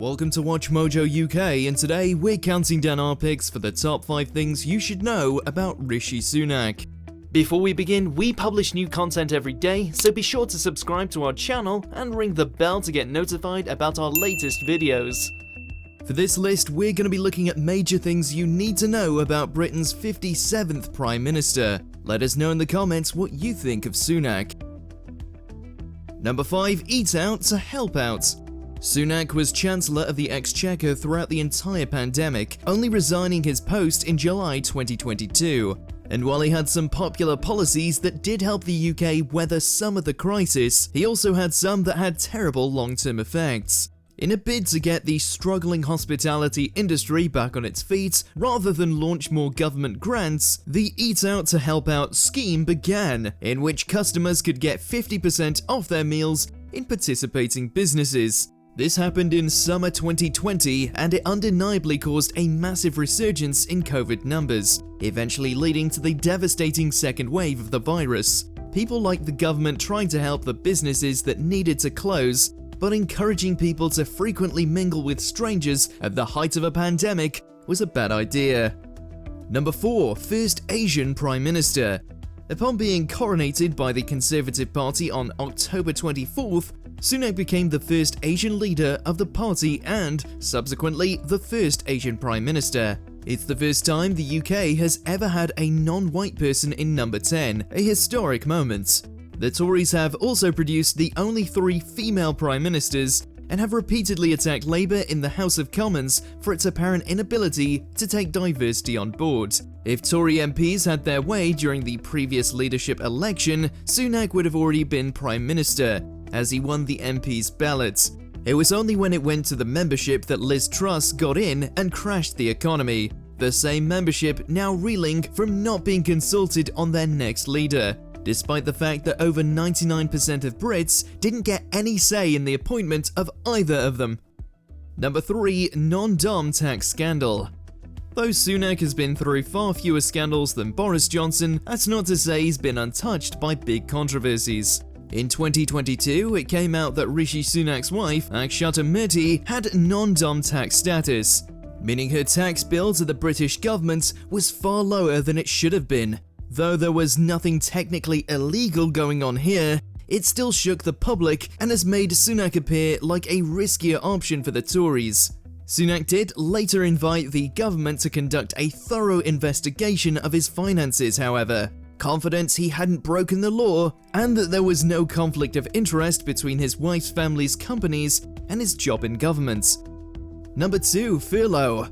Welcome to WatchMojoUK, and today we're counting down our picks for the top 5 things you should know about Rishi Sunak. Before we begin, we publish new content every day, so be sure to subscribe to our channel and ring the bell to get notified about our latest videos. For this list, we're going to be looking at major things you need to know about Britain's 57th Prime Minister. Let us know in the comments what you think of Sunak. Number 5. Eat out to help out. Sunak was Chancellor of the Exchequer throughout the entire pandemic, only resigning his post in July 2022. And while he had some popular policies that did help the UK weather some of the crisis, he also had some that had terrible long-term effects. In a bid to get the struggling hospitality industry back on its feet, rather than launch more government grants, the Eat Out to Help Out scheme began, in which customers could get 50% off their meals in participating businesses. This happened in summer 2020, and it undeniably caused a massive resurgence in COVID numbers, eventually leading to the devastating second wave of the virus. People liked the government trying to help the businesses that needed to close, but encouraging people to frequently mingle with strangers at the height of a pandemic was a bad idea. Number 4. First Asian Prime Minister. Upon being coronated by the Conservative Party on October 24th, Sunak became the first Asian leader of the party and, subsequently, the first Asian Prime Minister. It's the first time the UK has ever had a non-white person in number 10, a historic moment. The Tories have also produced the only 3 female Prime Ministers and have repeatedly attacked Labour in the House of Commons for its apparent inability to take diversity on board. If Tory MPs had their way during the previous leadership election, Sunak would have already been Prime Minister, as he won the MPs' ballots. It was only when it went to the membership that Liz Truss got in and crashed the economy. The same membership now reeling from not being consulted on their next leader, despite the fact that over 99% of Brits didn't get any say in the appointment of either of them. Number 3. Non-dom tax scandal. Though Sunak has been through far fewer scandals than Boris Johnson, that's not to say he's been untouched by big controversies. In 2022, it came out that Rishi Sunak's wife, Akshata Murthy, had non-dom tax status, meaning her tax bill to the British government was far lower than it should have been. Though there was nothing technically illegal going on here, it still shook the public and has made Sunak appear like a riskier option for the Tories. Sunak did later invite the government to conduct a thorough investigation of his finances, however, confident he hadn't broken the law and that there was no conflict of interest between his wife's family's companies and his job in government. Number 2. Furlough.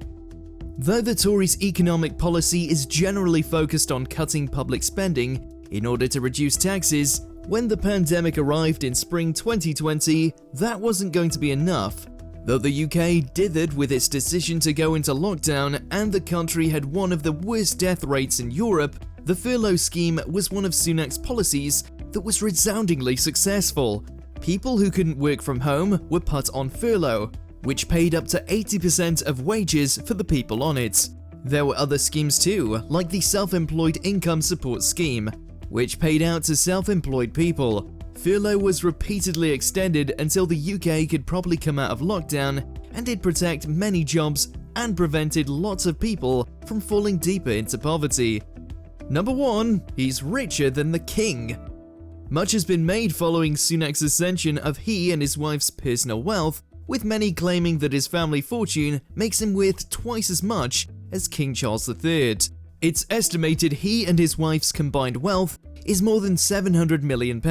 Though the Tories' economic policy is generally focused on cutting public spending in order to reduce taxes, when the pandemic arrived in spring 2020, that wasn't going to be enough. Though the UK dithered with its decision to go into lockdown and the country had one of the worst death rates in Europe, the furlough scheme was one of Sunak's policies that was resoundingly successful. People who couldn't work from home were put on furlough, which paid up to 80% of wages for the people on it. There were other schemes too, like the Self-Employed Income Support Scheme, which paid out to self-employed people. Furlough was repeatedly extended until the UK could probably come out of lockdown, and did protect many jobs and prevented lots of people from falling deeper into poverty. Number 1. He's richer than the king. Much has been made following Sunak's ascension of he and his wife's personal wealth, with many claiming that his family fortune makes him worth twice as much as King Charles III. It's estimated he and his wife's combined wealth is more than £700 million,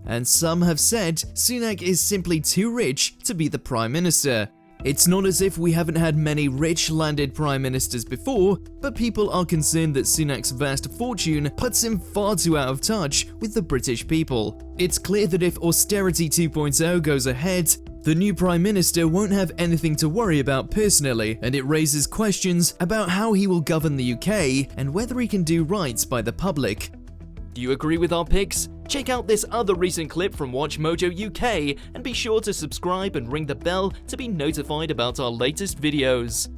and some have said Sunak is simply too rich to be the Prime Minister. It's not as if we haven't had many rich landed Prime Ministers before, but people are concerned that Sunak's vast fortune puts him far too out of touch with the British people. It's clear that if Austerity 2.0 goes ahead, the new Prime Minister won't have anything to worry about personally, and it raises questions about how he will govern the UK and whether he can do right by the public. Do you agree with our picks? Check out this other recent clip from WatchMojoUK and be sure to subscribe and ring the bell to be notified about our latest videos.